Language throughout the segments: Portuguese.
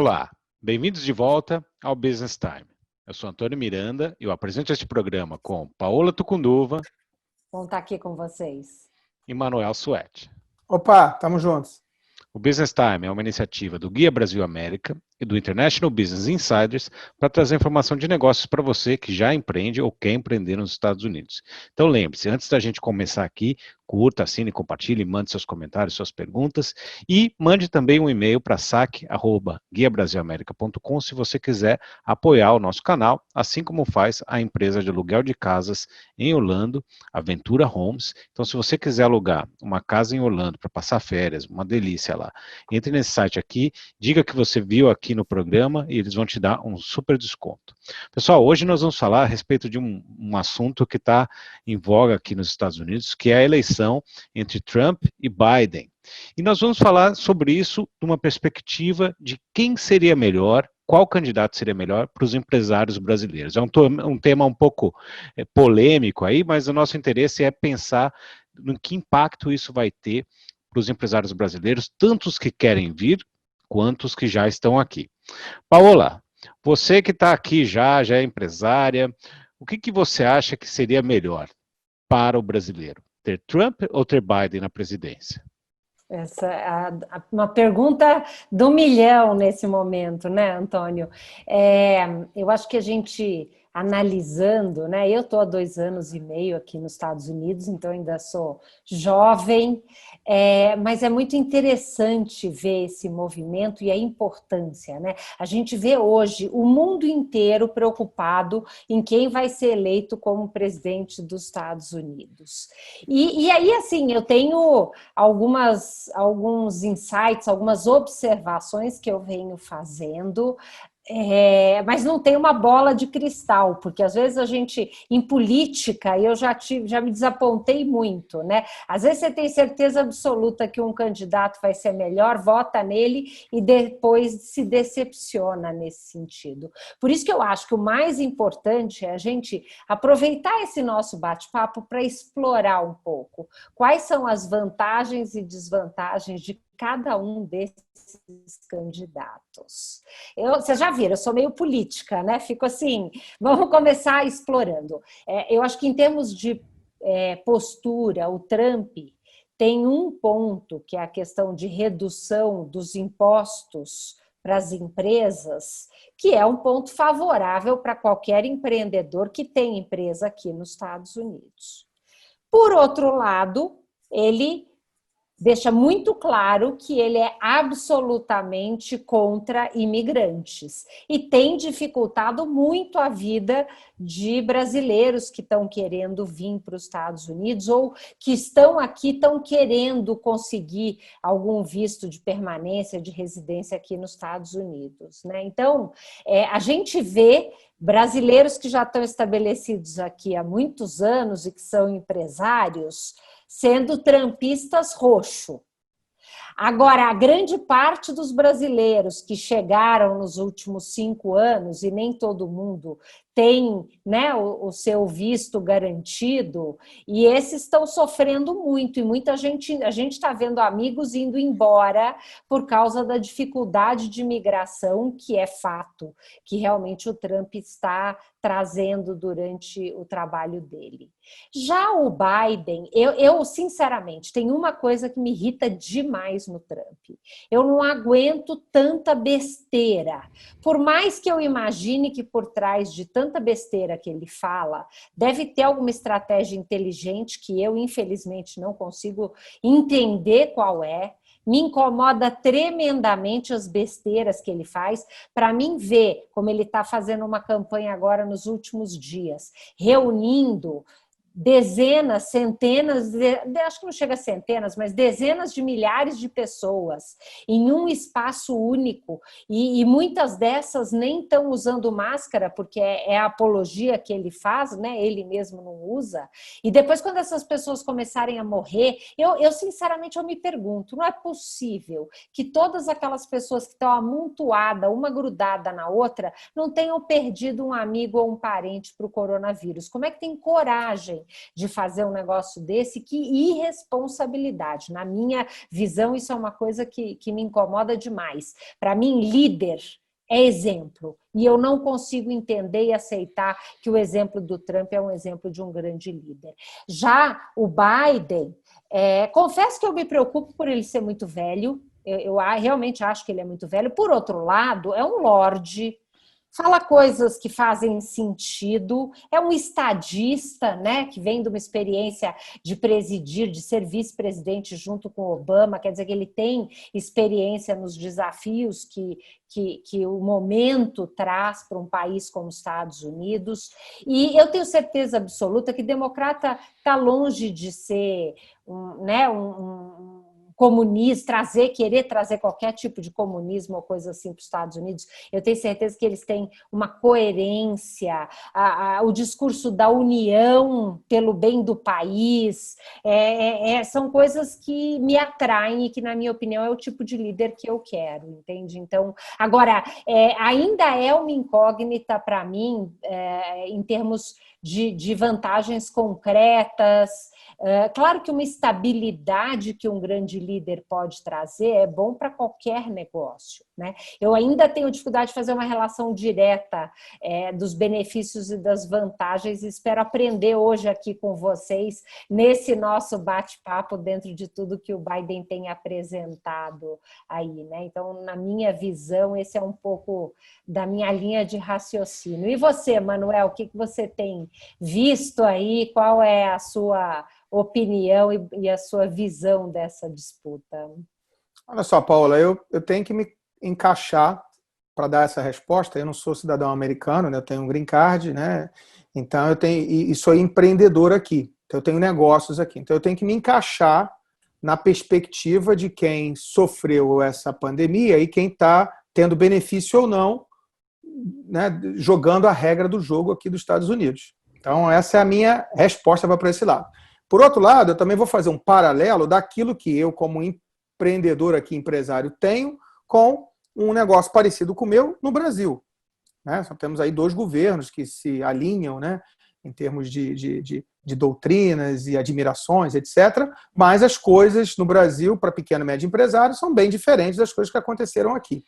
Olá, bem-vindos de volta ao Business Time. Eu sou Antônio Miranda e eu apresento este programa com Paola Tucunduva. Vamos estar aqui com vocês. E Manuel Suete. Opa, estamos juntos. O Business Time é uma iniciativa do Guia Brasil América e do International Business Insiders para trazer informação de negócios para você que já empreende ou quer empreender nos Estados Unidos. Então lembre-se, antes da gente começar aqui, curta, assine, compartilhe, mande seus comentários, suas perguntas e mande também um e-mail para saque@guiabrasilamerica.com se você quiser apoiar o nosso canal, assim como faz a empresa de aluguel de casas em Orlando, Aventura Homes. Então se você quiser alugar uma casa em Orlando para passar férias, uma delícia lá, entre nesse site aqui, diga que você viu aqui no programa e eles vão te dar um super desconto. Pessoal, hoje nós vamos falar a respeito de um assunto que está em voga aqui nos Estados Unidos, que é a eleição entre Trump e Biden. E nós vamos falar sobre isso de uma perspectiva de quem seria melhor, qual candidato seria melhor para os empresários brasileiros. É um tema um pouco polêmico aí, mas o nosso interesse é pensar no que impacto isso vai ter para os empresários brasileiros, tanto os que querem vir, quanto os que já estão aqui. Paola, você que está aqui já é empresária, o que você acha que seria melhor para o brasileiro? Ter Trump ou ter Biden na presidência? Essa é uma pergunta do milhão nesse momento, né, Antônio? Eu acho que a gente, analisando, né? Eu estou há 2 anos e meio aqui nos Estados Unidos, então ainda sou jovem, mas é muito interessante ver esse movimento e a importância, né? A gente vê hoje o mundo inteiro preocupado em quem vai ser eleito como presidente dos Estados Unidos. E aí, assim, eu tenho alguns insights, algumas observações que eu venho fazendo, mas não tem uma bola de cristal, porque às vezes a gente, em política, eu já me desapontei muito, né? Às vezes você tem certeza absoluta que um candidato vai ser melhor, vota nele e depois se decepciona nesse sentido. Por isso que eu acho que o mais importante é a gente aproveitar esse nosso bate-papo para explorar um pouco quais são as vantagens e desvantagens de cada um desses candidatos. Vocês já viram, eu sou meio política, né? Fico assim, vamos começar explorando. Eu acho que em termos de postura, o Trump tem um ponto, que é a questão de redução dos impostos para as empresas, que é um ponto favorável para qualquer empreendedor que tem empresa aqui nos Estados Unidos. Por outro lado, ele deixa muito claro que ele é absolutamente contra imigrantes e tem dificultado muito a vida de brasileiros que estão querendo vir para os Estados Unidos ou que estão aqui, estão querendo conseguir algum visto de permanência, de residência aqui nos Estados Unidos, né? Então, a gente vê brasileiros que já estão estabelecidos aqui há muitos anos e que são empresários sendo trumpistas roxo. Agora, a grande parte dos brasileiros que chegaram nos últimos 5 anos, e nem todo mundo tem, né, o seu visto garantido, e esses estão sofrendo muito, e muita gente, a gente está vendo amigos indo embora por causa da dificuldade de imigração, que é fato, que realmente o Trump está trazendo durante o trabalho dele. Já o Biden, eu sinceramente, tem uma coisa que me irrita demais no Trump. Eu não aguento tanta besteira. Por mais que eu imagine que por trás de tanta besteira que ele fala, deve ter alguma estratégia inteligente que eu, infelizmente, não consigo entender qual é. Me incomoda tremendamente as besteiras que ele faz. Para mim, ver como ele está fazendo uma campanha agora nos últimos dias, reunindo dezenas, centenas, acho que não chega a centenas, mas dezenas de milhares de pessoas em um espaço único, e muitas dessas nem estão usando máscara, porque é a apologia que ele faz, né? Ele mesmo não usa, e depois quando essas pessoas começarem a morrer, eu sinceramente eu me pergunto, não é possível que todas aquelas pessoas que estão amontoadas, uma grudada na outra, não tenham perdido um amigo ou um parente para o coronavírus? Como é que tem coragem de fazer um negócio desse? Que irresponsabilidade. Na minha visão, isso é uma coisa que me incomoda demais. Para mim, líder é exemplo. E eu não consigo entender e aceitar que o exemplo do Trump é um exemplo de um grande líder. Já o Biden, confesso que eu me preocupo por ele ser muito velho. Eu realmente acho que ele é muito velho. Por outro lado, é um lorde, fala coisas que fazem sentido, é um estadista, né, que vem de uma experiência de presidir, de ser vice-presidente junto com Obama, quer dizer que ele tem experiência nos desafios que o momento traz para um país como os Estados Unidos. E eu tenho certeza absoluta que democrata está longe de ser um comunista, querer trazer qualquer tipo de comunismo ou coisa assim para os Estados Unidos. Eu tenho certeza que eles têm uma coerência, o discurso da união pelo bem do país, são coisas que me atraem e que, na minha opinião, é o tipo de líder que eu quero, entende? Então, agora, ainda é uma incógnita para mim, em termos de vantagens concretas. Claro que uma estabilidade que um grande líder pode trazer é bom para qualquer negócio, né? Eu ainda tenho dificuldade de fazer uma relação direta dos benefícios e das vantagens e espero aprender hoje aqui com vocês nesse nosso bate-papo dentro de tudo que o Biden tem apresentado aí, né? Então, na minha visão, esse é um pouco da minha linha de raciocínio. E você, Manuel, o que você tem visto aí? Qual é a sua opinião e a sua visão dessa disputa? Olha só, Paula, eu tenho que me encaixar para dar essa resposta. Eu não sou cidadão americano, né? Eu tenho um green card, né? Então e sou empreendedor aqui. Então eu tenho negócios aqui. Então eu tenho que me encaixar na perspectiva de quem sofreu essa pandemia e quem está tendo benefício ou não, né, jogando a regra do jogo aqui dos Estados Unidos. Então essa é a minha resposta para esse lado. Por outro lado, eu também vou fazer um paralelo daquilo que eu, como empreendedor aqui, empresário, tenho com um negócio parecido com o meu no Brasil. Né? Só temos aí 2 governos que se alinham, né, em termos de doutrinas e admirações, etc. Mas as coisas no Brasil, para pequeno e médio empresário, são bem diferentes das coisas que aconteceram aqui.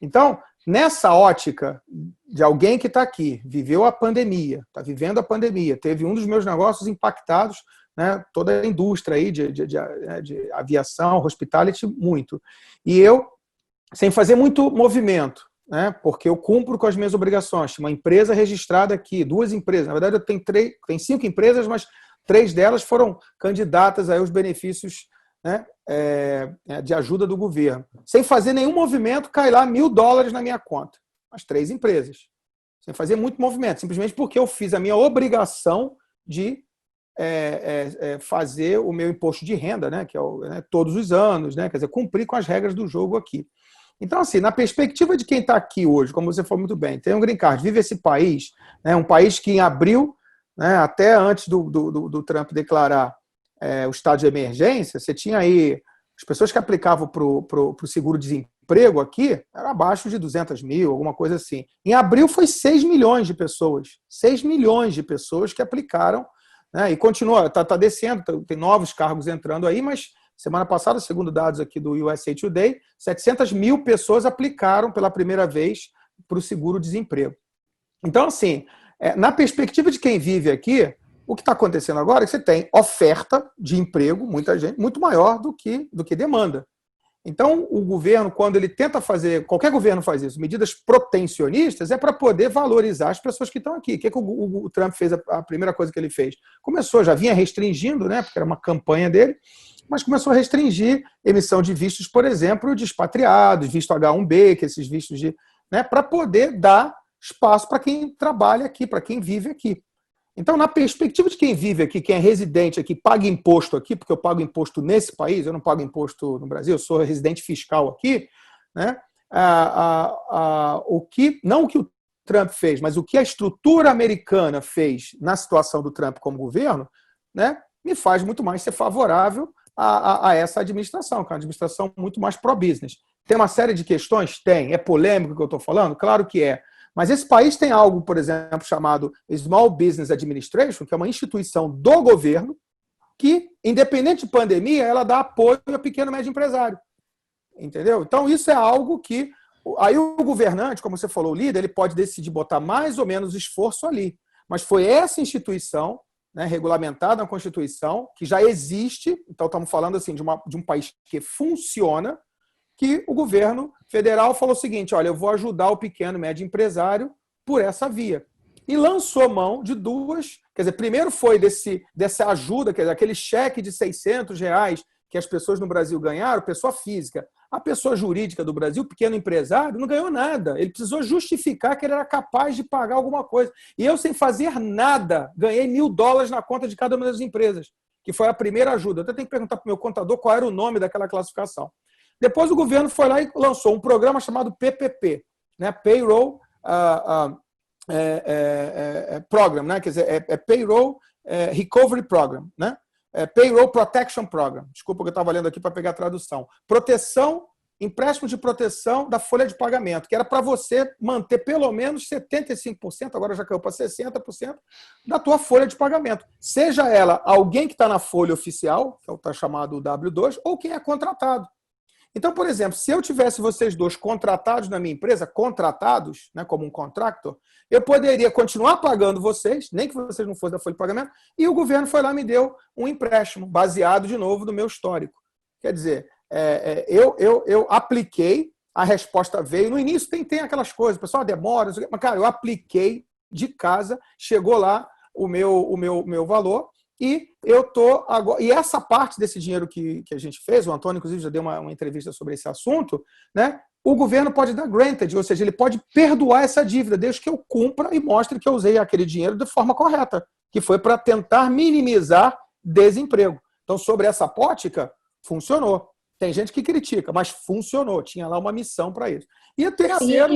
Então, nessa ótica de alguém que está aqui, viveu a pandemia, está vivendo a pandemia, teve um dos meus negócios impactados, né, toda a indústria aí de aviação, hospitality, muito. E eu, sem fazer muito movimento, né, porque eu cumpro com as minhas obrigações, uma empresa registrada aqui, 2 empresas, na verdade eu tenho 5 empresas, mas 3 delas foram candidatas aí aos benefícios, né, de ajuda do governo. Sem fazer nenhum movimento, cai lá $1.000 na minha conta. As 3 empresas. Sem fazer muito movimento, simplesmente porque eu fiz a minha obrigação de fazer o meu imposto de renda, né, que é todos os anos, né, quer dizer, cumprir com as regras do jogo aqui. Então, assim, na perspectiva de quem está aqui hoje, como você falou muito bem, tem um green card, vive esse país, né, um país que em abril, né, até antes do Trump declarar o estado de emergência, você tinha aí as pessoas que aplicavam para o seguro-desemprego aqui, era abaixo de 200 mil, alguma coisa assim. Em abril foi 6 milhões de pessoas. 6 milhões de pessoas que aplicaram, né, e continua, está descendo, tem novos cargos entrando aí, mas semana passada, segundo dados aqui do USA Today, 700 mil pessoas aplicaram pela primeira vez para o seguro-desemprego. Então, assim, na perspectiva de quem vive aqui, o que está acontecendo agora é que você tem oferta de emprego, muita gente, muito maior do que demanda. Então, o governo, quando ele tenta fazer, qualquer governo faz isso, medidas protecionistas, é para poder valorizar as pessoas que estão aqui. O que o Trump fez, a primeira coisa que ele fez? Começou, já vinha restringindo, né, porque era uma campanha dele, mas começou a restringir emissão de vistos, por exemplo, de expatriados, visto H1B, que esses vistos né, para poder dar espaço para quem trabalha aqui, para quem vive aqui. Então, na perspectiva de quem vive aqui, quem é residente aqui, paga imposto aqui, porque eu pago imposto nesse país, eu não pago imposto no Brasil, eu sou residente fiscal aqui, né? Não o que o Trump fez, mas o que a estrutura americana fez na situação do Trump como governo, né, me faz muito mais ser favorável a essa administração, que é uma administração muito mais pró-business. Tem uma série de questões? Tem. É polêmico o que eu estou falando? Claro que é. Mas esse país tem algo, por exemplo, chamado Small Business Administration, que é uma instituição do governo que, independente de pandemia, ela dá apoio ao pequeno e médio empresário. Entendeu? Então, isso é algo que... Aí o governante, como você falou, o líder, ele pode decidir botar mais ou menos esforço ali. Mas foi essa instituição, né, regulamentada na Constituição, que já existe, então estamos falando assim, de um país que funciona, que o governo federal falou o seguinte, olha, eu vou ajudar o pequeno e médio empresário por essa via. E lançou mão de duas, quer dizer, primeiro foi dessa ajuda, quer dizer, aquele cheque de R$600 que as pessoas no Brasil ganharam, pessoa física. A pessoa jurídica do Brasil, pequeno empresário, não ganhou nada. Ele precisou justificar que ele era capaz de pagar alguma coisa. E eu, sem fazer nada, ganhei $1.000 na conta de cada uma das empresas, que foi a primeira ajuda. Eu até tenho que perguntar para o meu contador qual era o nome daquela classificação. Depois o governo foi lá e lançou um programa chamado PPP, né? Payroll Program, né? Quer dizer, Payroll Recovery Program, né? Payroll Protection Program. Desculpa que eu estava lendo aqui para pegar a tradução. Proteção, empréstimo de proteção da folha de pagamento, que era para você manter pelo menos 75%, agora já caiu para 60%, da tua folha de pagamento. Seja ela alguém que está na folha oficial, que é o que está chamado W2, ou quem é contratado. Então, por exemplo, se eu tivesse vocês dois contratados na minha empresa, contratados, né, como um contractor, eu poderia continuar pagando vocês, nem que vocês não fossem da folha de pagamento, e o governo foi lá e me deu um empréstimo, baseado de novo no meu histórico. Quer dizer, eu apliquei, a resposta veio, no início tem aquelas coisas, o pessoal demora, mas, cara, eu apliquei de casa, chegou lá o meu valor, e eu tô agora. E essa parte desse dinheiro que a gente fez, o Antônio, inclusive, já deu uma entrevista sobre esse assunto, né? O governo pode dar granted, ou seja, ele pode perdoar essa dívida, desde que eu cumpra e mostre que eu usei aquele dinheiro de forma correta, que foi para tentar minimizar desemprego. Então, sobre essa ótica, funcionou. Tem gente que critica, mas funcionou. Tinha lá uma missão para isso. E o terceiro...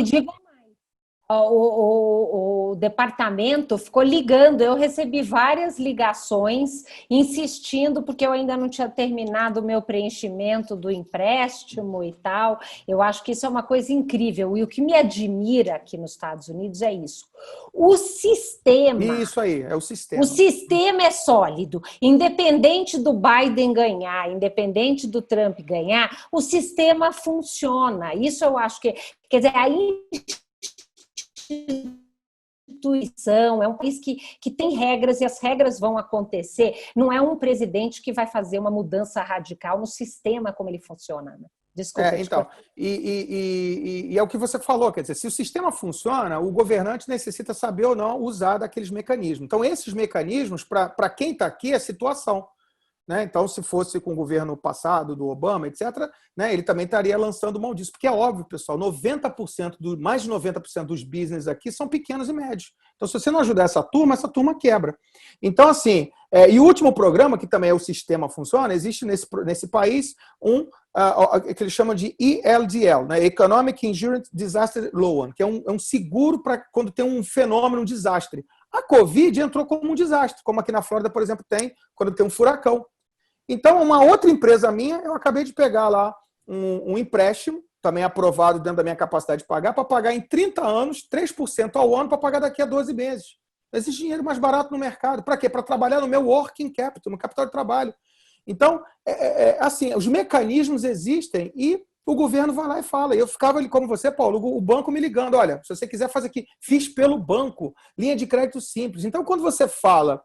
O departamento ficou ligando, eu recebi várias ligações insistindo, porque eu ainda não tinha terminado o meu preenchimento do empréstimo e tal. Eu acho que isso é uma coisa incrível, e o que me admira aqui nos Estados Unidos é isso. O sistema... Isso aí, é o sistema. O sistema é sólido, independente do Biden ganhar, independente do Trump ganhar, o sistema funciona. Isso eu acho que... Quer dizer, a instituição, é um país que tem regras e as regras vão acontecer. Não é um presidente que vai fazer uma mudança radical no sistema como ele funciona. Né? Desculpa. Então, e é o que você falou, quer dizer, se o sistema funciona, o governante necessita saber ou não usar daqueles mecanismos. Então, esses mecanismos, para quem está aqui, é situação. Né? Então, se fosse com o governo passado, do Obama, etc., né, ele também estaria lançando mão disso. Porque é óbvio, pessoal, mais de 90% dos business aqui são pequenos e médios. Então, se você não ajudar essa turma quebra. Então, assim, e o último programa, que também é o Sistema Funciona, existe nesse país que eles chamam de ELDL, né, Economic Insurance Disaster Loan, que é um seguro para quando tem um fenômeno, um desastre. A Covid entrou como um desastre, como aqui na Flórida, por exemplo, tem quando tem um furacão. Então, uma outra empresa minha, eu acabei de pegar lá um empréstimo, também aprovado dentro da minha capacidade de pagar, para pagar em 30 anos, 3% ao ano, para pagar daqui a 12 meses. Existe dinheiro mais barato no mercado. Para quê? Para trabalhar no meu working capital, no capital de trabalho. Então, assim, os mecanismos existem e o governo vai lá e fala. Eu ficava ali, como você, Paulo, o banco me ligando. Olha, se você quiser fazer aqui, fiz pelo banco, linha de crédito simples. Então, quando você fala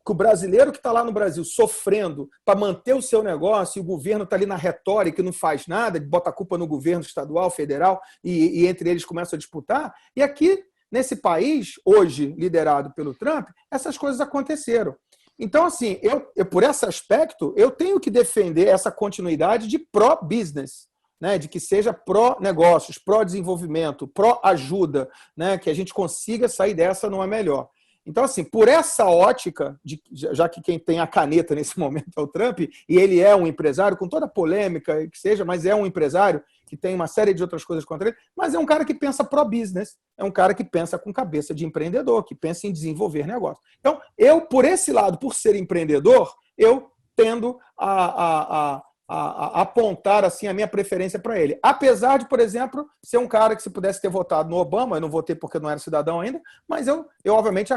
que o brasileiro que está lá no Brasil sofrendo para manter o seu negócio e o governo está ali na retórica e não faz nada, bota a culpa no governo estadual, federal, e entre eles começam a disputar, e aqui, nesse país, hoje liderado pelo Trump, essas coisas aconteceram. Então, assim, eu por esse aspecto, eu tenho que defender essa continuidade de pró-business, né, de que seja pró-negócios, pró-desenvolvimento, pró-ajuda, né, que a gente consiga sair dessa numa melhor. Então, assim, por essa ótica, já que quem tem a caneta nesse momento é o Trump, e ele é um empresário, com toda a polêmica que seja, mas é um empresário que tem uma série de outras coisas contra ele, mas é um cara que pensa pró-business, é um cara que pensa com cabeça de empreendedor, que pensa em desenvolver negócio. Então, eu, por esse lado, por ser empreendedor, eu tendo a apontar assim a minha preferência para ele. Apesar de, por exemplo, ser um cara que, se pudesse ter votado no Obama, eu não votei porque eu não era cidadão ainda, mas eu obviamente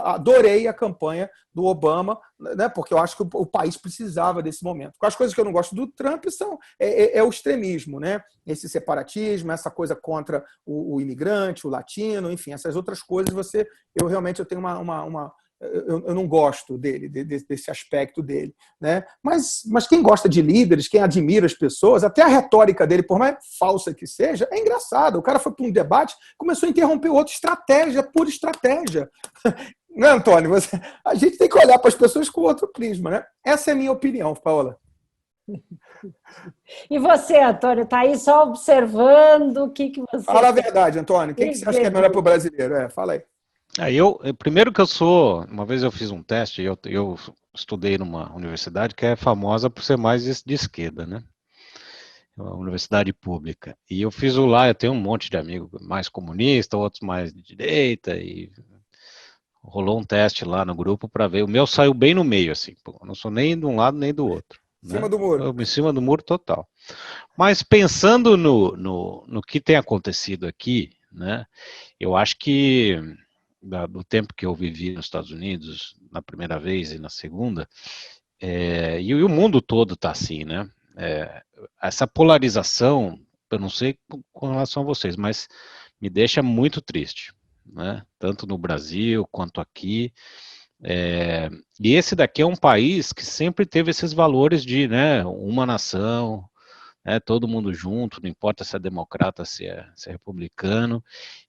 adorei a campanha do Obama, né, porque eu acho que o país precisava desse momento. As coisas que eu não gosto do Trump são o extremismo, né? Esse separatismo, essa coisa contra o imigrante, o latino, enfim, essas outras coisas. Eu realmente tenho eu não gosto desse aspecto dele, né? Mas quem gosta de líderes, quem admira as pessoas, até a retórica dele, por mais falsa que seja, é engraçado. O cara foi para um debate, começou a interromper o outro, estratégia, pura estratégia. Não é, Antônio? A gente tem que olhar para as pessoas com outro prisma, né? Essa é a minha opinião, Paola. E você, Antônio, está aí só observando o que você... Fala a verdade, Antônio. O que você acha que é melhor para o brasileiro? Fala aí. Primeiro que uma vez eu fiz um teste, eu estudei numa universidade que é famosa por ser mais de esquerda, né? Uma universidade pública. E eu fiz lá, eu tenho um monte de amigos mais comunistas, outros mais de direita, e rolou um teste lá no grupo para ver. O meu saiu bem no meio, assim, eu não sou nem de um lado nem do outro. Em cima do muro. Em cima do muro total. Mas pensando no que tem acontecido aqui, né? Eu acho que do tempo que eu vivi nos Estados Unidos, na primeira vez e na segunda, e o mundo todo está assim, né? Essa polarização, eu não sei com relação a vocês, mas me deixa muito triste, né? Tanto no Brasil quanto aqui. E esse daqui é um país que sempre teve esses valores de, né, uma nação, todo mundo junto, não importa se é democrata, se é republicano.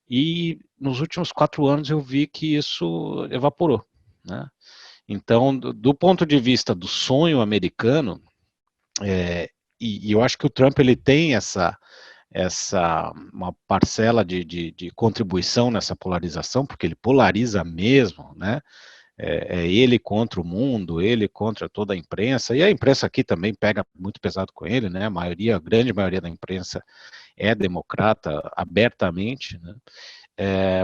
E nos últimos 4 anos eu vi que isso evaporou, né? Então, do ponto de vista do sonho americano, e eu acho que o Trump ele tem uma parcela de contribuição nessa polarização, porque ele polariza mesmo, né? Ele contra o mundo, ele contra toda a imprensa, e a imprensa aqui também pega muito pesado com ele, né? A grande maioria da imprensa é democrata abertamente, né?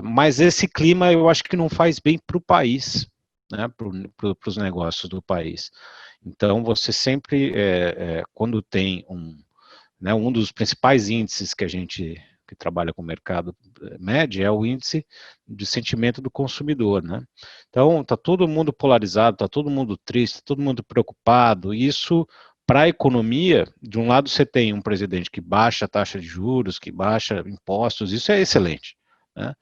Mas esse clima eu acho que não faz bem para o país, né? Para os negócios do país. Então você sempre, quando tem um dos principais índices que a gente que trabalha com o mercado mede é o índice de sentimento do consumidor, né? Então tá todo mundo polarizado, tá todo mundo triste, tá todo mundo preocupado. E isso, para a economia, de um lado você tem um presidente que baixa a taxa de juros, que baixa impostos, isso é excelente, né?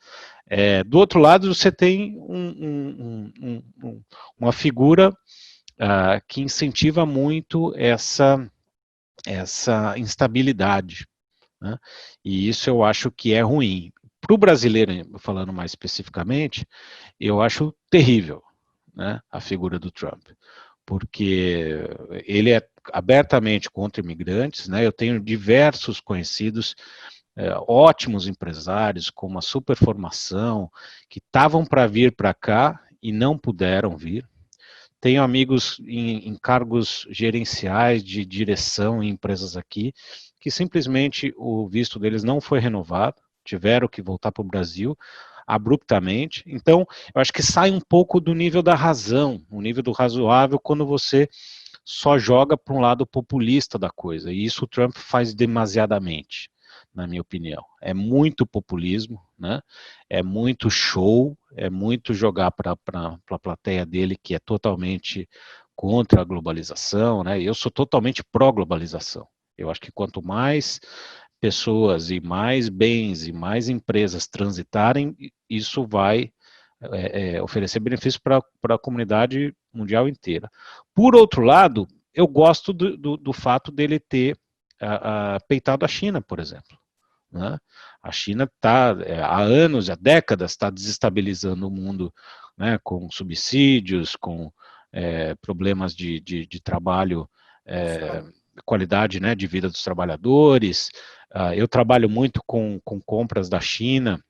Do outro lado você tem uma figura que incentiva muito essa instabilidade, né? E isso eu acho que é ruim. Para o brasileiro, falando mais especificamente, eu acho terrível, né, a figura do Trump, porque ele é abertamente contra imigrantes, né? Eu tenho diversos conhecidos, ótimos empresários com uma super formação, que estavam para vir para cá e não puderam vir. Tenho amigos em cargos gerenciais de direção em empresas aqui, que simplesmente o visto deles não foi renovado, tiveram que voltar para o Brasil abruptamente. Então, eu acho que sai um pouco do nível da razão, o nível do razoável, quando você só joga para um lado populista da coisa. E isso o Trump faz demasiadamente, na minha opinião. É muito populismo, né? É muito show, é muito jogar para a plateia dele, que é totalmente contra a globalização, né? Eu sou totalmente pró-globalização. Eu acho que quanto mais pessoas e mais bens e mais empresas transitarem, isso vai oferecer benefícios para a comunidade mundial inteira. Por outro lado, eu gosto do fato dele ter peitado a China, por exemplo, né? A China está, há anos, há décadas, está desestabilizando o mundo, né, com subsídios, com problemas de trabalho, qualidade, né, de vida dos trabalhadores. Eu trabalho muito com compras da China.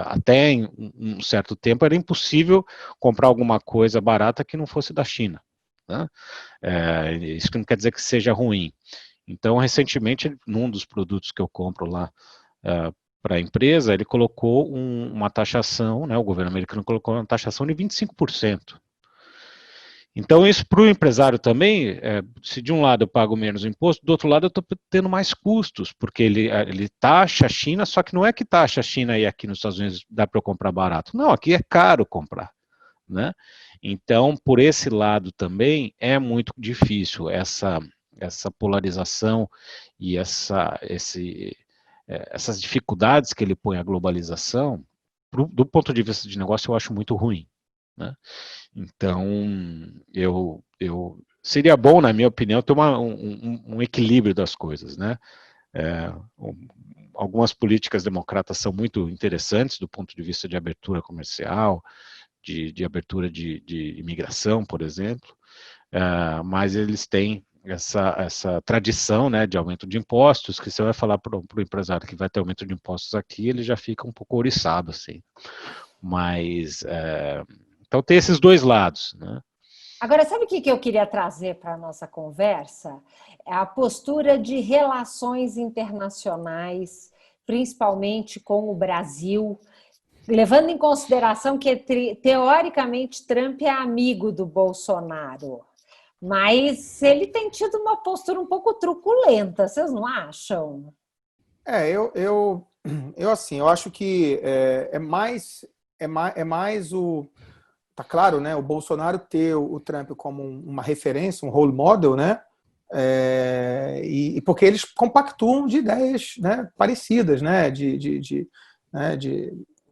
Até em um certo tempo era impossível comprar alguma coisa barata que não fosse da China, né? Isso não quer dizer que seja ruim. Então, recentemente, num dos produtos que eu compro lá para a empresa, ele colocou uma taxação, né, o governo americano colocou uma taxação de 25%. Então, isso para o empresário também, se de um lado eu pago menos imposto, do outro lado eu estou tendo mais custos, porque ele taxa a China, só que não é que taxa a China e aqui nos Estados Unidos dá para eu comprar barato. Não, aqui é caro comprar, né? Então, por esse lado também é muito difícil essa polarização e essas dificuldades que ele põe à globalização, do ponto de vista de negócio, eu acho muito ruim, né? Então, seria bom, na minha opinião, ter um equilíbrio das coisas, né? Algumas políticas democratas são muito interessantes do ponto de vista de abertura comercial, de abertura de imigração, por exemplo, mas eles têm essa tradição, né, de aumento de impostos, que você vai falar para o empresário que vai ter aumento de impostos aqui, ele já fica um pouco ouriçado, assim. Mas, então tem esses dois lados, né? Agora, sabe o que eu queria trazer para a nossa conversa? É a postura de relações internacionais, principalmente com o Brasil, levando em consideração que, teoricamente, Trump é amigo do Bolsonaro, mas ele tem tido uma postura um pouco truculenta, vocês não acham? Eu acho que é mais o... Tá claro, né? O Bolsonaro ter o Trump como uma referência, um role model, né? E porque eles compactuam de ideias, né, parecidas, né?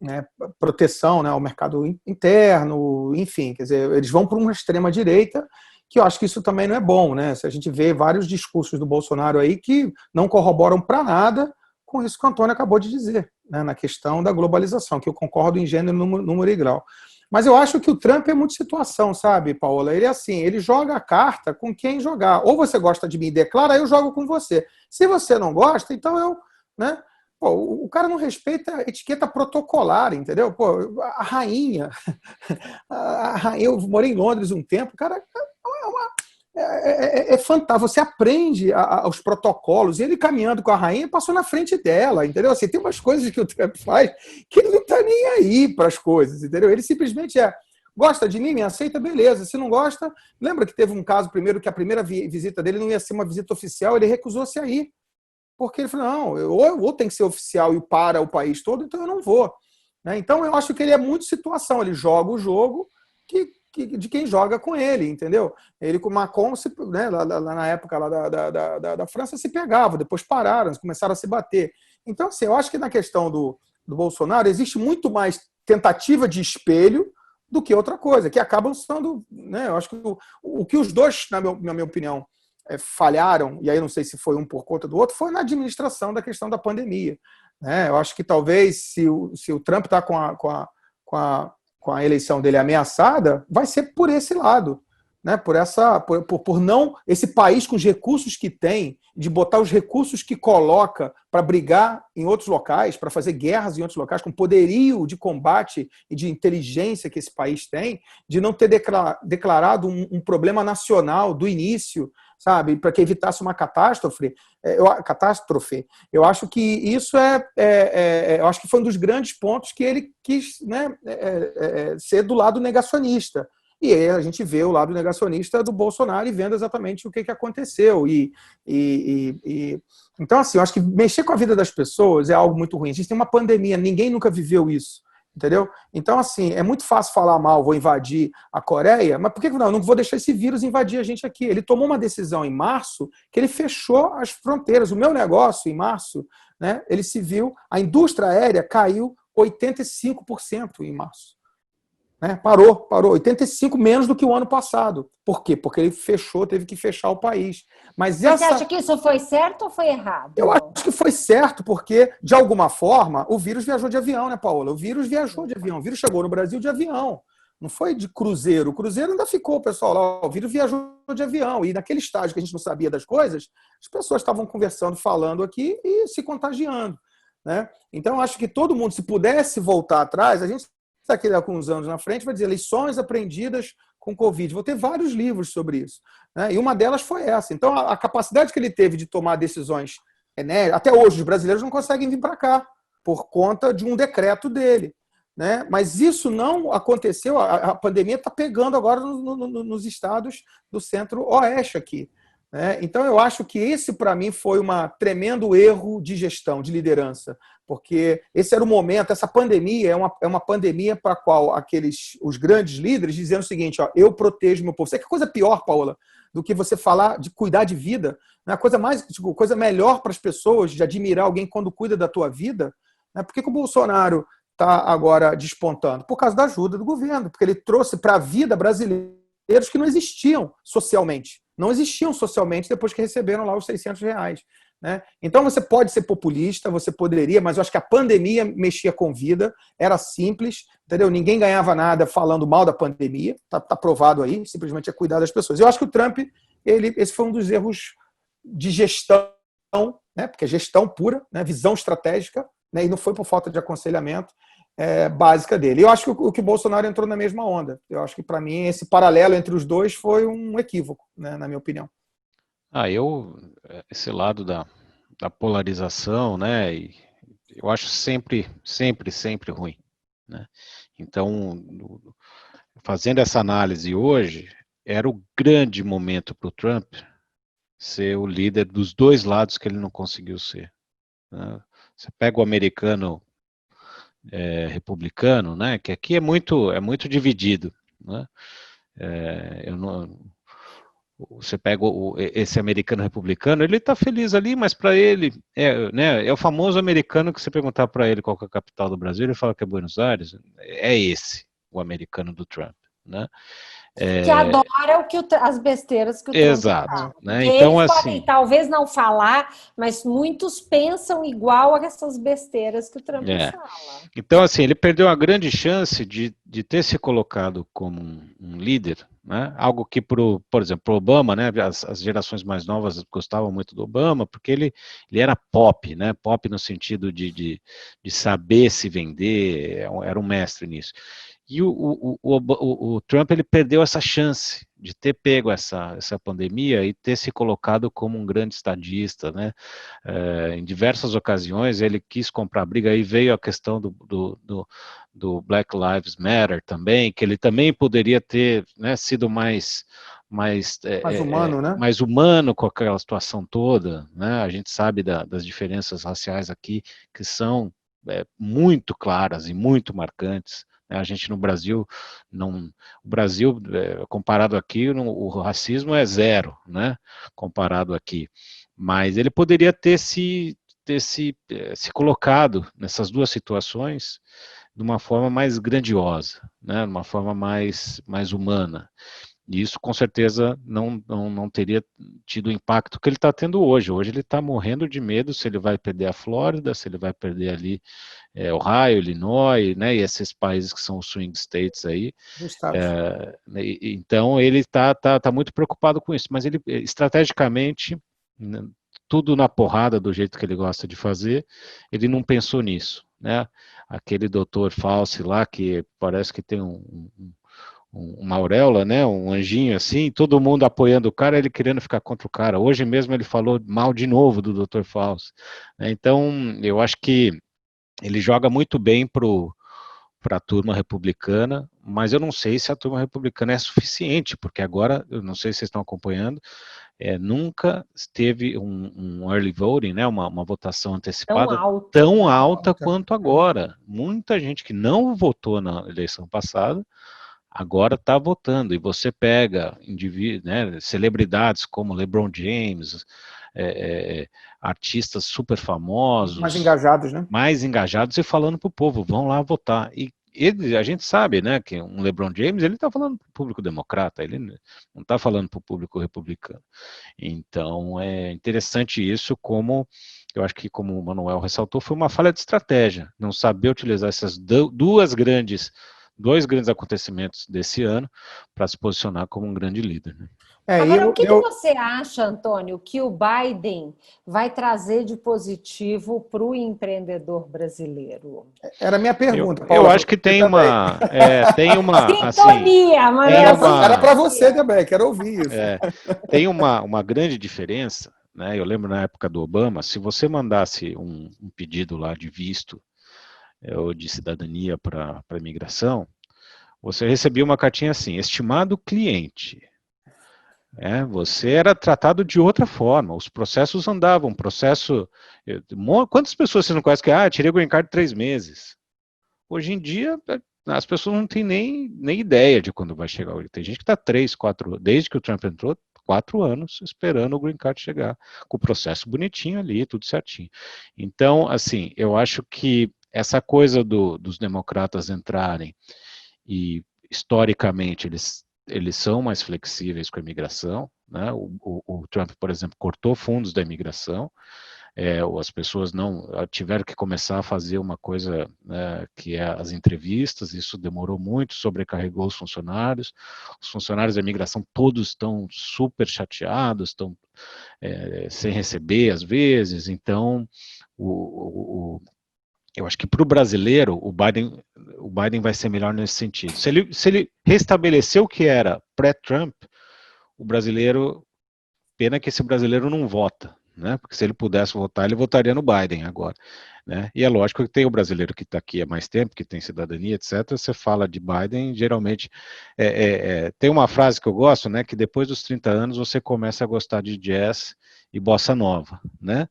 Né, proteção, né, ao mercado interno, enfim, quer dizer, eles vão para uma extrema direita, que eu acho que isso também não é bom, né? Se a gente vê vários discursos do Bolsonaro aí que não corroboram para nada com isso que o Antônio acabou de dizer, né, na questão da globalização, que eu concordo em gênero, número e grau. Mas eu acho que o Trump é muito situação, sabe, Paola? Ele é assim, ele joga a carta com quem jogar. Ou você gosta de mim e declara, eu jogo com você. Se você não gosta, então eu... Né? Pô, o cara não respeita a etiqueta protocolar, entendeu? Pô, a rainha... eu morei em Londres um tempo, cara... É fantástico, você aprende os protocolos, e ele caminhando com a rainha passou na frente dela, entendeu? Assim, tem umas coisas que o Trump faz que ele não está nem aí para as coisas, entendeu? Ele simplesmente gosta de mim, me aceita, beleza, se não gosta, lembra que teve um caso primeiro que a primeira visita dele não ia ser uma visita oficial, ele recusou-se a ir, porque ele falou, não, ou tem que ser oficial e para o país todo, então eu não vou, né? Então eu acho que ele é muito situação, ele joga o jogo de quem joga com ele, entendeu? Ele com o Macron, né, lá na época lá da França, se pegava, depois pararam, começaram a se bater. Então, assim, eu acho que na questão do Bolsonaro existe muito mais tentativa de espelho do que outra coisa, que acabam sendo... Né, eu acho que o que os dois, na minha opinião, falharam, e aí não sei se foi um por conta do outro, foi na administração da questão da pandemia. Né? Eu acho que talvez, se o Trump está com a eleição dele ameaçada, vai ser por esse lado, né? Por não esse país com os recursos que tem, de botar os recursos que coloca para brigar em outros locais, para fazer guerras em outros locais, com poderio de combate e de inteligência que esse país tem, de não ter declarado um problema nacional do início, sabe, para que evitasse uma catástrofe. Eu acho que isso eu acho que foi um dos grandes pontos que ele quis, né, ser do lado negacionista. E aí a gente vê o lado negacionista do Bolsonaro e vendo exatamente o que aconteceu. Então, assim, eu acho que mexer com a vida das pessoas é algo muito ruim. A gente tem uma pandemia, ninguém nunca viveu isso. Entendeu? Então, assim, é muito fácil falar mal, vou invadir a Coreia, mas por que não? Eu não vou deixar esse vírus invadir a gente aqui. Ele tomou uma decisão em março que ele fechou as fronteiras. O meu negócio, em março, né, ele se viu, a indústria aérea caiu 85% em março. Né? Parou, 85% menos do que o ano passado. Por quê? Porque ele teve que fechar o país. Mas você acha que isso foi certo ou foi errado? Eu acho que foi certo, porque, de alguma forma, o vírus viajou de avião, né, Paola? O vírus viajou de avião. O vírus chegou no Brasil de avião. Não foi de cruzeiro. O cruzeiro ainda ficou, pessoal, lá. O vírus viajou de avião. E naquele estágio que a gente não sabia das coisas, as pessoas estavam conversando, falando aqui e se contagiando. Né? Então, eu acho que todo mundo, se pudesse voltar atrás, a gente daqui a alguns anos na frente vai dizer lições aprendidas com Covid. Vou ter vários livros sobre isso. Né? E uma delas foi essa. Então, a capacidade que ele teve de tomar decisões, até hoje, os brasileiros não conseguem vir para cá, por conta de um decreto dele. né? Mas isso não aconteceu, a pandemia está pegando agora nos estados do centro-oeste aqui. Né? Então, eu acho que esse, para mim, foi um tremendo erro de gestão, de liderança, porque esse era o momento, essa pandemia é uma pandemia para a qual os grandes líderes diziam o seguinte, ó, eu protejo meu povo. Você que coisa pior, Paula, do que você falar de cuidar de vida, né? Coisa melhor para as pessoas de admirar alguém quando cuida da tua vida. Né? Por que o Bolsonaro está agora despontando? Por causa da ajuda do governo, porque ele trouxe para a vida brasileiros que não existiam socialmente. Não existiam socialmente depois que receberam lá os R$600. Né? Então você pode ser populista, você poderia, mas eu acho que a pandemia mexia com vida, era simples, entendeu? Ninguém ganhava nada falando mal da pandemia, tá provado aí, simplesmente é cuidar das pessoas. Eu acho que o Trump, esse foi um dos erros de gestão, né? Porque é gestão pura, né? Visão estratégica, né? E não foi por falta de aconselhamento básica dele. Eu acho que o Bolsonaro entrou na mesma onda. Eu acho que, para mim, esse paralelo entre os dois foi um equívoco, né? Na minha opinião. Esse lado da polarização, né, e eu acho sempre ruim, né? Então, fazendo essa análise hoje, era o grande momento para o Trump ser o líder dos dois lados que ele não conseguiu ser. Né? Você pega o americano republicano, né, que aqui é muito dividido, né? Você pega esse americano republicano, ele está feliz ali, mas para ele, né, é o famoso americano que você perguntar para ele qual que é a capital do Brasil, ele fala que é Buenos Aires, é esse, o americano do Trump, né? Que adora as besteiras que o Trump Exato, fala. né? Então, Então, eles assim, podem talvez não falar, mas muitos pensam igual a essas besteiras que o Trump fala. Então, assim, ele perdeu a grande chance de ter se colocado como um líder, né? Algo que, por exemplo, o Obama, né? As gerações mais novas gostavam muito do Obama, porque ele era pop, né? Pop no sentido de saber se vender, era um mestre nisso. E o Trump, ele perdeu essa chance de ter pego essa pandemia e ter se colocado como um grande estadista, né? Em diversas ocasiões ele quis comprar briga, aí veio a questão do Black Lives Matter também, que ele também poderia ter, né, sido mais humano, né? mais humano com aquela situação toda, né? A gente sabe das diferenças raciais aqui, que são muito claras e muito marcantes. A gente no Brasil, comparado aqui, o racismo é zero, né? Comparado aqui. Mas ele poderia ter se colocado nessas duas situações de uma forma mais grandiosa, né? De uma forma mais humana. E isso, com certeza, não teria tido o impacto que ele está tendo hoje. Hoje ele está morrendo de medo se ele vai perder a Flórida, se ele vai perder ali Ohio, Illinois, né, e esses países que são os swing states aí. Então ele está muito preocupado com isso, mas ele, estrategicamente, tudo na porrada, do jeito que ele gosta de fazer, ele não pensou nisso, né? Aquele doutor Fauci lá, que parece que tem uma auréola, né, um anjinho assim, todo mundo apoiando o cara, ele querendo ficar contra o cara. Hoje mesmo ele falou mal de novo do Dr. Fauci. Então, eu acho que ele joga muito bem para a turma republicana, mas eu não sei se a turma republicana é suficiente, porque agora, eu não sei se vocês estão acompanhando, nunca teve um early voting, né, uma votação antecipada tão alta quanto agora. Muita gente que não votou na eleição passada, agora está votando, e você pega né, celebridades como LeBron James, artistas super famosos, mais engajados e falando para o povo, vão lá votar. E a gente sabe, né, que um LeBron James, ele está falando para o público democrata, ele não está falando para o público republicano. Então é interessante isso, como eu acho que, como o Manuel ressaltou, foi uma falha de estratégia, não saber utilizar essas dois grandes acontecimentos desse ano para se posicionar como um grande líder. Né? Agora, o que você acha, Antônio, que o Biden vai trazer de positivo para o empreendedor brasileiro? Era a minha pergunta, Paula. Eu acho que tem uma sintonia, assim, era para você também, quero ouvir isso. Tem uma grande diferença, né? Eu lembro na época do Obama, se você mandasse um pedido lá de visto ou de cidadania para a imigração, você recebia uma cartinha assim, estimado cliente. Você era tratado de outra forma, os processos andavam, quantas pessoas você não conhece que, tirei o green card 3 meses? Hoje em dia, as pessoas não têm nem ideia de quando vai chegar. Tem gente que está 3, 4, desde que o Trump entrou, 4 anos esperando o green card chegar, com o processo bonitinho ali, tudo certinho. Então, assim, eu acho que essa coisa dos democratas entrarem e, historicamente, eles são mais flexíveis com a imigração, né? O Trump, por exemplo, cortou fundos da imigração, as pessoas não tiveram que começar a fazer uma coisa, né, que é as entrevistas, isso demorou muito, sobrecarregou os funcionários da imigração todos estão super chateados, estão sem receber às vezes, então eu acho que para o brasileiro o Biden vai ser melhor nesse sentido. Se ele restabelecer o que era pré-Trump, o brasileiro, pena que esse brasileiro não vota, né? Porque se ele pudesse votar, ele votaria no Biden agora, né? E é lógico que tem o brasileiro que está aqui há mais tempo, que tem cidadania, etc. Você fala de Biden, geralmente tem uma frase que eu gosto, né? Que depois dos 30 anos você começa a gostar de jazz e bossa nova, né?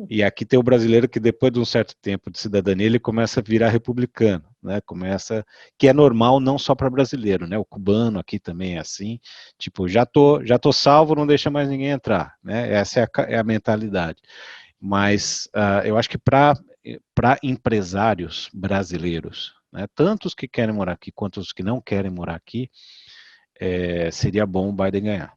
E aqui tem o brasileiro que depois de um certo tempo de cidadania ele começa a virar republicano, né? Que é normal não só para brasileiro, né? O cubano aqui também é assim, tipo, já tô salvo, não deixa mais ninguém entrar, né? Essa é a mentalidade. Mas eu acho que para empresários brasileiros, né? Tanto os que querem morar aqui quanto os que não querem morar aqui, seria bom o Biden ganhar.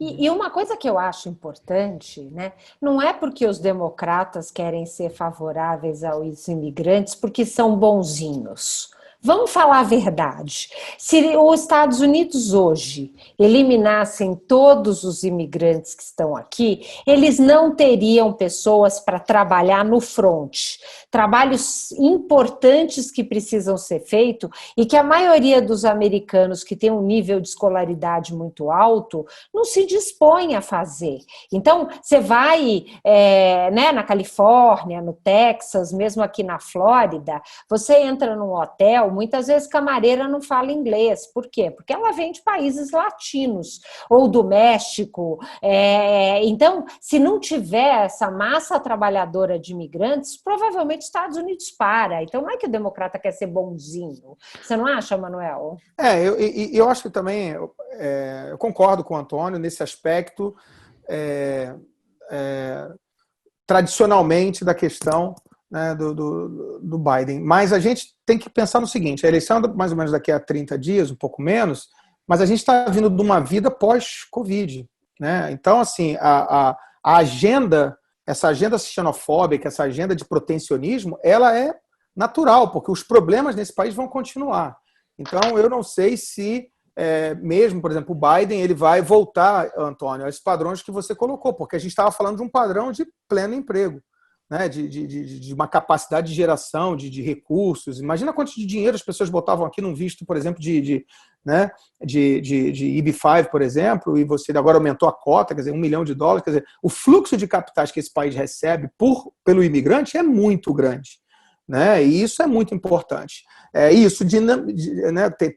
E uma coisa que eu acho importante, né, não é porque os democratas querem ser favoráveis aos imigrantes porque são bonzinhos. Vamos falar a verdade. Se os Estados Unidos hoje eliminassem todos os imigrantes que estão aqui, eles não teriam pessoas para trabalhar no front. Trabalhos importantes que precisam ser feitos e que a maioria dos americanos que tem um nível de escolaridade muito alto não se dispõe a fazer. Então, você vai né, na Califórnia, no Texas, mesmo aqui na Flórida, você entra num hotel, muitas vezes camareira não fala inglês. Por quê? Porque ela vem de países latinos ou do México. Então, se não tiver essa massa trabalhadora de imigrantes, provavelmente os Estados Unidos para. Então, não é que o democrata quer ser bonzinho. Você não acha, Manuel? Eu acho que também eu concordo com o Antônio nesse aspecto tradicionalmente da questão, né, do Biden. Mas a gente tem que pensar no seguinte, a eleição é mais ou menos daqui a 30 dias, um pouco menos, mas a gente está vindo de uma vida pós-Covid, né? Então, assim, a agenda, essa agenda xenofóbica, essa agenda de protecionismo, ela é natural, porque os problemas nesse país vão continuar. Então, eu não sei se mesmo, por exemplo, o Biden, ele vai voltar, Antônio, aos padrões que você colocou, porque a gente estava falando de um padrão de pleno emprego, né, de uma capacidade de geração de recursos. Imagina quanto de dinheiro as pessoas botavam aqui num visto, por exemplo, de EB-5, por exemplo, e você agora aumentou a cota, quer dizer, $1 milhão, quer dizer, o fluxo de capitais que esse país recebe pelo imigrante é muito grande. Né? E isso é muito importante. Isso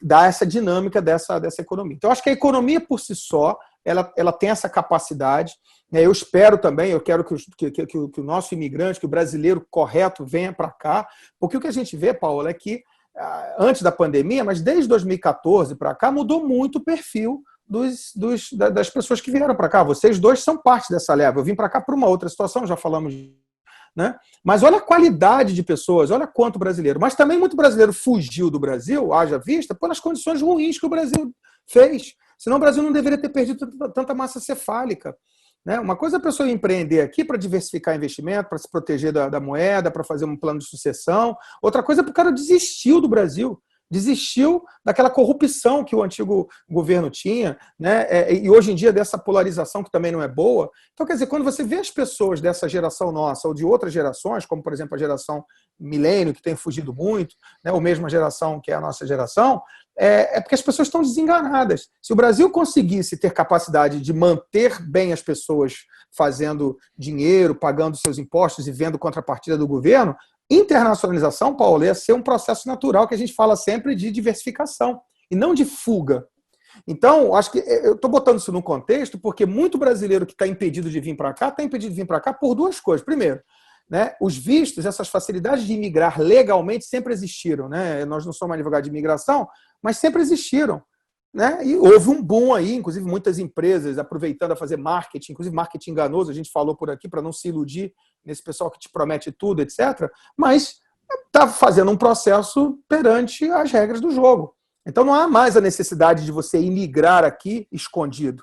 dá essa dinâmica dessa economia. Então, eu acho que a economia por si só, ela tem essa capacidade. Eu espero também, eu quero que o nosso imigrante, que o brasileiro correto venha para cá, porque o que a gente vê, Paula, é que antes da pandemia, mas desde 2014 para cá, mudou muito o perfil das pessoas que vieram para cá. Vocês dois são parte dessa leva. Eu vim para cá por uma outra situação, já falamos, né? Mas olha a qualidade de pessoas, olha quanto brasileiro. Mas também muito brasileiro fugiu do Brasil, haja vista, pelas condições ruins que o Brasil fez. Senão o Brasil não deveria ter perdido tanta massa cefálica. Né? Uma coisa é a pessoa empreender aqui para diversificar investimento, para se proteger da moeda, para fazer um plano de sucessão. Outra coisa é porque o cara desistiu do Brasil. Desistiu daquela corrupção que o antigo governo tinha, né? E hoje em dia dessa polarização que também não é boa. Então, quer dizer, quando você vê as pessoas dessa geração nossa ou de outras gerações, como, por exemplo, a geração milênio, que tem fugido muito, né? Ou mesmo a geração que é a nossa geração, é porque as pessoas estão desenganadas. Se o Brasil conseguisse ter capacidade de manter bem as pessoas fazendo dinheiro, pagando seus impostos e vendo contrapartida do governo, internacionalização, Paulo, ia ser um processo natural que a gente fala sempre de diversificação e não de fuga. Então, acho que eu estou botando isso no contexto porque muito brasileiro que está impedido de vir para cá, está impedido de vir para cá por duas coisas. Primeiro, né, os vistos, essas facilidades de imigrar legalmente sempre existiram. Né? Nós não somos advogados de imigração, mas sempre existiram. Né? E houve um boom aí, inclusive muitas empresas aproveitando a fazer marketing, inclusive marketing enganoso, a gente falou por aqui, para não se iludir nesse pessoal que te promete tudo, etc. Mas está fazendo um processo perante as regras do jogo. Então não há mais a necessidade de você imigrar aqui escondido.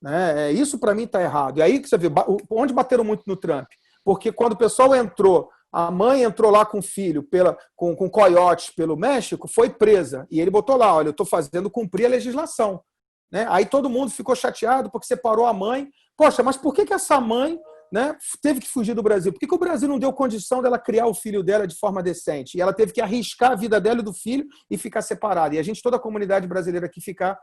Né? Isso para mim está errado. E aí que você vê, onde bateram muito no Trump? Porque quando o pessoal entrou, a mãe entrou lá com o filho, com coiotes pelo México, foi presa. E ele botou lá, olha, eu estou fazendo cumprir a legislação. Né? Aí todo mundo ficou chateado porque separou a mãe. Poxa, mas por que essa mãe, né, teve que fugir do Brasil? Por que o Brasil não deu condição dela criar o filho dela de forma decente? E ela teve que arriscar a vida dela e do filho e ficar separada. E a gente, toda a comunidade brasileira aqui, ficar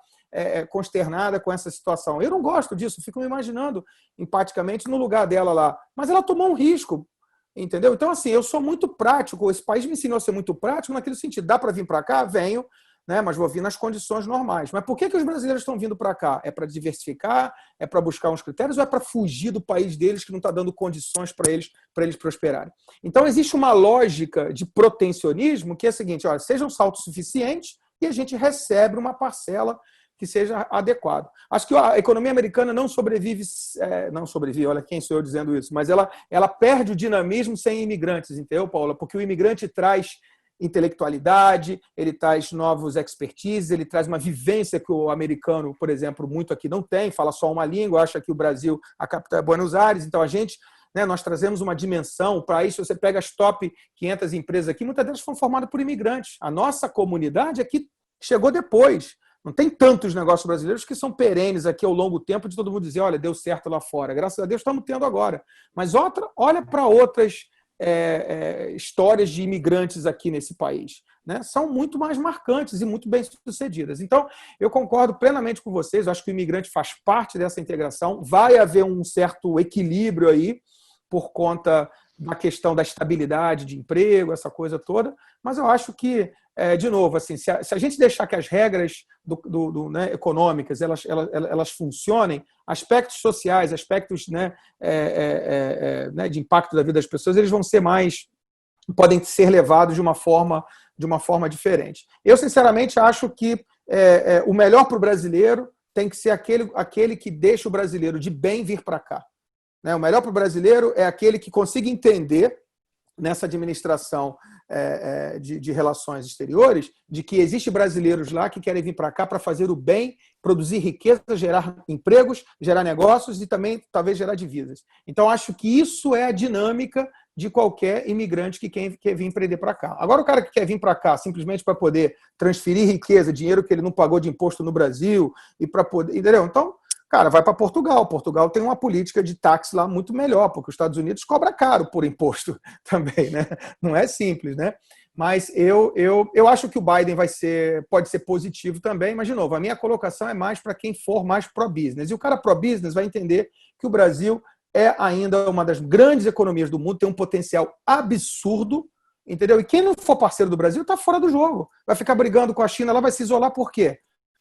consternada com essa situação. Eu não gosto disso, fico me imaginando empaticamente no lugar dela lá. Mas ela tomou um risco, entendeu? Então, assim, eu sou muito prático. Esse país me ensinou a ser muito prático naquele sentido. Dá para vir para cá? Venho. Né, mas vou vir nas condições normais. Mas por que os brasileiros estão vindo para cá? É para diversificar? É para buscar uns critérios? Ou é para fugir do país deles que não está dando condições para eles prosperarem? Então, existe uma lógica de protecionismo que é a seguinte, olha, sejam autossuficientes e a gente recebe uma parcela que seja adequado. Acho que a economia americana não sobrevive, olha quem sou eu dizendo isso, mas ela perde o dinamismo sem imigrantes, entendeu, Paula? Porque o imigrante traz intelectualidade, ele traz novos expertises, ele traz uma vivência que o americano, por exemplo, muito aqui não tem, fala só uma língua, acha que o Brasil, a capital é Buenos Aires, então a gente, né, nós trazemos uma dimensão, para isso você pega as top 500 empresas aqui, muitas delas foram formadas por imigrantes. A nossa comunidade aqui chegou depois. Não tem tantos negócios brasileiros que são perenes aqui ao longo do tempo de todo mundo dizer, olha, deu certo lá fora. Graças a Deus estamos tendo agora. Mas olha para outras histórias de imigrantes aqui nesse país. Né? São muito mais marcantes e muito bem-sucedidas. Então, eu concordo plenamente com vocês, eu acho que o imigrante faz parte dessa integração, vai haver um certo equilíbrio aí, por conta da questão da estabilidade de emprego, essa coisa toda, mas eu acho que, de novo, assim, se a gente deixar que as regras né, econômicas elas funcionem, aspectos sociais, aspectos né, de impacto da vida das pessoas, eles vão ser podem ser levados de uma forma diferente. Eu, sinceramente, acho que o melhor para o brasileiro tem que ser aquele que deixa o brasileiro de bem vir para cá. Né? O melhor para o brasileiro é aquele que consiga entender nessa administração de relações exteriores, de que existem brasileiros lá que querem vir para cá para fazer o bem, produzir riqueza, gerar empregos, gerar negócios e também, talvez, gerar divisas. Então, acho que isso é a dinâmica de qualquer imigrante que quer vir empreender para cá. Agora, o cara que quer vir para cá simplesmente para poder transferir riqueza, dinheiro que ele não pagou de imposto no Brasil, e para poder. Entendeu? Então, cara, vai para Portugal. Portugal tem uma política de táxi lá muito melhor, porque os Estados Unidos cobra caro por imposto também, né? Não é simples, né? Mas eu acho que o Biden pode ser positivo também, mas, de novo, a minha colocação é mais para quem for mais pró-business. E o cara pró-business vai entender que o Brasil é ainda uma das grandes economias do mundo, tem um potencial absurdo, entendeu? E quem não for parceiro do Brasil está fora do jogo. Vai ficar brigando com a China, lá vai se isolar por quê?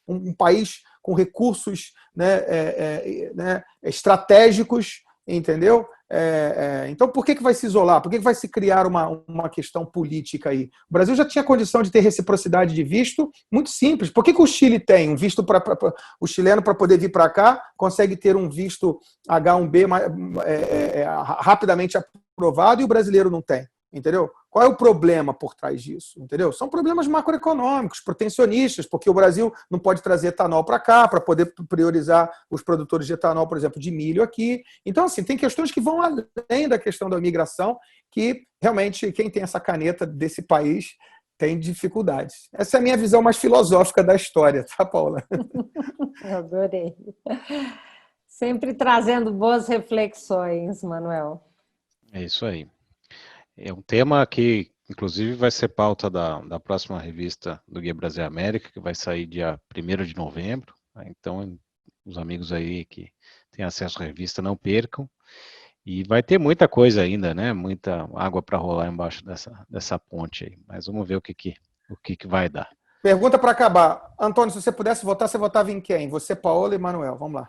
Um país com recursos estratégicos, entendeu? Então, por que vai se isolar? Por que vai se criar uma questão política aí? O Brasil já tinha condição de ter reciprocidade de visto muito simples. Por que o Chile tem um visto para o chileno, para poder vir para cá, consegue ter um visto H1B rapidamente aprovado e o brasileiro não tem? Entendeu? Qual é o problema por trás disso? Entendeu? São problemas macroeconômicos, protecionistas, porque o Brasil não pode trazer etanol para cá, para poder priorizar os produtores de etanol, por exemplo, de milho aqui. Então, assim, tem questões que vão além da questão da migração, que realmente quem tem essa caneta desse país tem dificuldades. Essa é a minha visão mais filosófica da história, tá, Paula? Eu adorei. Sempre trazendo boas reflexões, Manuel. É isso aí. É um tema que, inclusive, vai ser pauta da próxima revista do Guia Brasil América, que vai sair dia 1º de novembro. Então, os amigos aí que têm acesso à revista, não percam. E vai ter muita coisa ainda, né? Muita água para rolar embaixo dessa ponte aí. Mas vamos ver o que vai dar. Pergunta para acabar. Antônio, se você pudesse votar, você votava em quem? Você, Paola e Manuel. Vamos lá.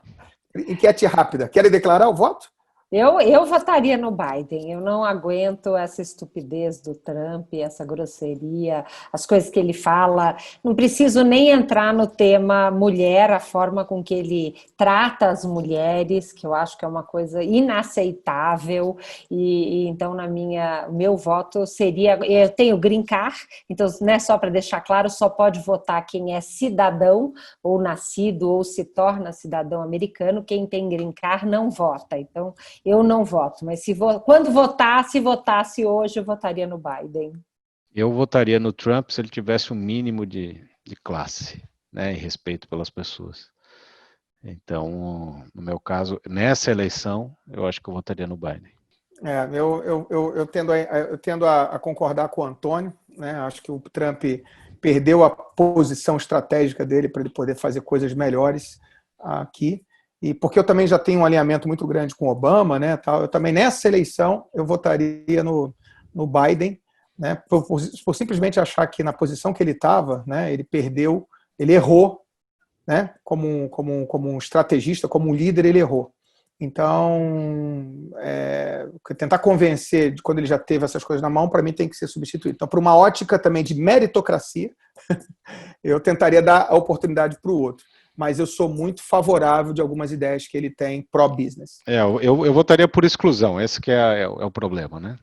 Enquete rápida. Querem declarar o voto? Eu votaria no Biden. Eu não aguento essa estupidez do Trump, essa grosseria, as coisas que ele fala. Não preciso nem entrar no tema mulher, a forma com que ele trata as mulheres, que eu acho que é uma coisa inaceitável. E então, meu voto seria. Eu tenho green card, então, né, só para deixar claro, só pode votar quem é cidadão, ou nascido, ou se torna cidadão americano. Quem tem green card não vota. Então, eu não voto, mas quando votasse hoje, eu votaria no Biden. Eu votaria no Trump se ele tivesse um mínimo de classe, né, e respeito pelas pessoas. Então, no meu caso, nessa eleição, eu acho que eu votaria no Biden. Eu tendo a concordar com o Antônio, né? Acho que o Trump perdeu a posição estratégica dele para ele poder fazer coisas melhores aqui. E porque eu também já tenho um alinhamento muito grande com o Obama, né, tal, eu também nessa eleição eu votaria no Biden, né, por simplesmente achar que na posição que ele estava, né, ele perdeu, ele errou, né, como um estrategista, como um líder, ele errou. Então, tentar convencer de quando ele já teve essas coisas na mão, para mim tem que ser substituído. Então, para uma ótica também de meritocracia, eu tentaria dar a oportunidade para o outro. Mas eu sou muito favorável de algumas ideias que ele tem pró-business. Eu votaria por exclusão, esse que é o problema, né?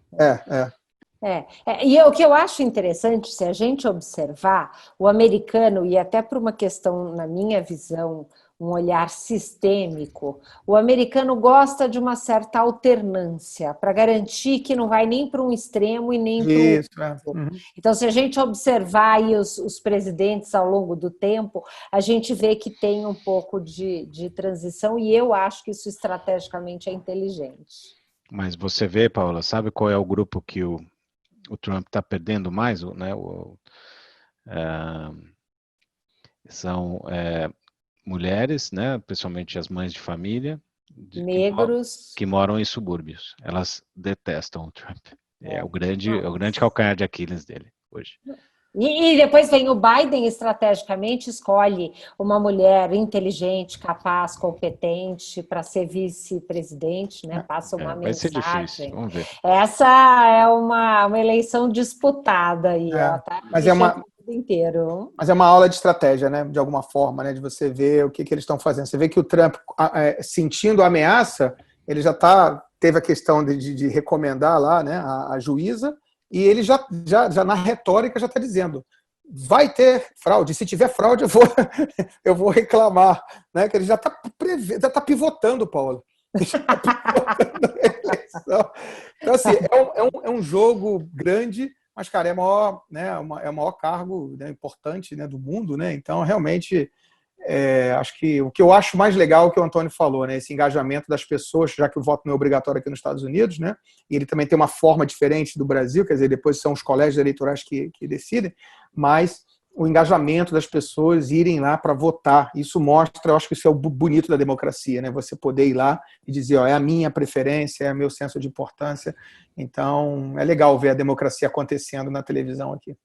E o que eu acho interessante, se a gente observar, o americano, e até por uma questão, na minha visão, um olhar sistêmico, o americano gosta de uma certa alternância para garantir que não vai nem para um extremo e nem para o outro. Uhum. Então, se a gente observar aí os presidentes ao longo do tempo, a gente vê que tem um pouco de transição, e eu acho que isso estrategicamente é inteligente. Mas você vê, Paula, sabe qual é o grupo que o Trump está perdendo mais? Né? São mulheres, né, principalmente as mães de família, negros, que moram em subúrbios. Elas detestam o Trump. É o grande calcanhar de Aquiles dele hoje. E depois vem o Biden, estrategicamente escolhe uma mulher inteligente, capaz, competente para ser vice-presidente, né? Passa uma vai mensagem. Ser difícil, vamos ver. Essa é uma eleição disputada aí, tá? Mas inteiro. Mas é uma aula de estratégia, né? De alguma forma, né? De você ver o que eles estão fazendo. Você vê que o Trump, sentindo a ameaça, ele já teve a questão de recomendar lá, né, a juíza, e ele já na retórica já está dizendo: vai ter fraude. Se tiver fraude, eu vou reclamar, né? Que ele já está pivotando, Paulo. Já tá pivotando a eleição. Então, assim, é um jogo grande. Mas, cara, é o maior cargo, né, importante, né, do mundo, né? Então, realmente, acho que o que eu acho mais legal é o que o Antônio falou, né? Esse engajamento das pessoas, já que o voto não é obrigatório aqui nos Estados Unidos, né? E ele também tem uma forma diferente do Brasil, quer dizer, depois são os colégios eleitorais que decidem, mas o engajamento das pessoas irem lá para votar, isso mostra, eu acho que isso é o bonito da democracia, né? Você poder ir lá e dizer, é a minha preferência, é o meu senso de importância. Então, é legal ver a democracia acontecendo na televisão aqui.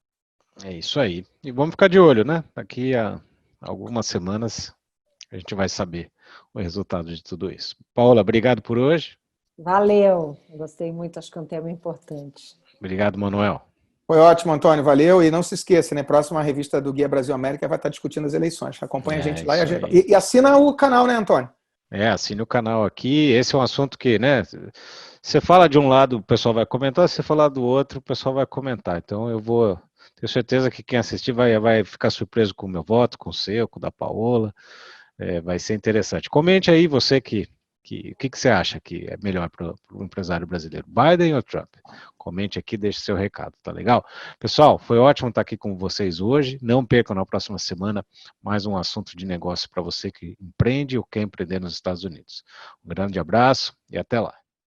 É isso aí. E vamos ficar de olho, né? Daqui a algumas semanas a gente vai saber o resultado de tudo isso. Paula, obrigado por hoje. Valeu, gostei muito, acho que é um tema importante. Obrigado, Manuel. Foi ótimo, Antônio, valeu. E não se esqueça, né? Próxima revista do Guia Brasil América vai estar discutindo as eleições. Acompanha a gente lá e assina o canal, né, Antônio? Assine o canal aqui. Esse é um assunto que, né? Você fala de um lado, o pessoal vai comentar, se você falar do outro, o pessoal vai comentar. Então tenho certeza que quem assistir vai ficar surpreso com o meu voto, com o seu, com o da Paola. Vai ser interessante. Comente aí você o que você acha que é melhor para o empresário brasileiro, Biden ou Trump? Comente aqui, deixe seu recado, tá legal? Pessoal, foi ótimo estar aqui com vocês hoje. Não percam na próxima semana mais um assunto de negócio para você que empreende ou quer empreender nos Estados Unidos. Um grande abraço e até lá.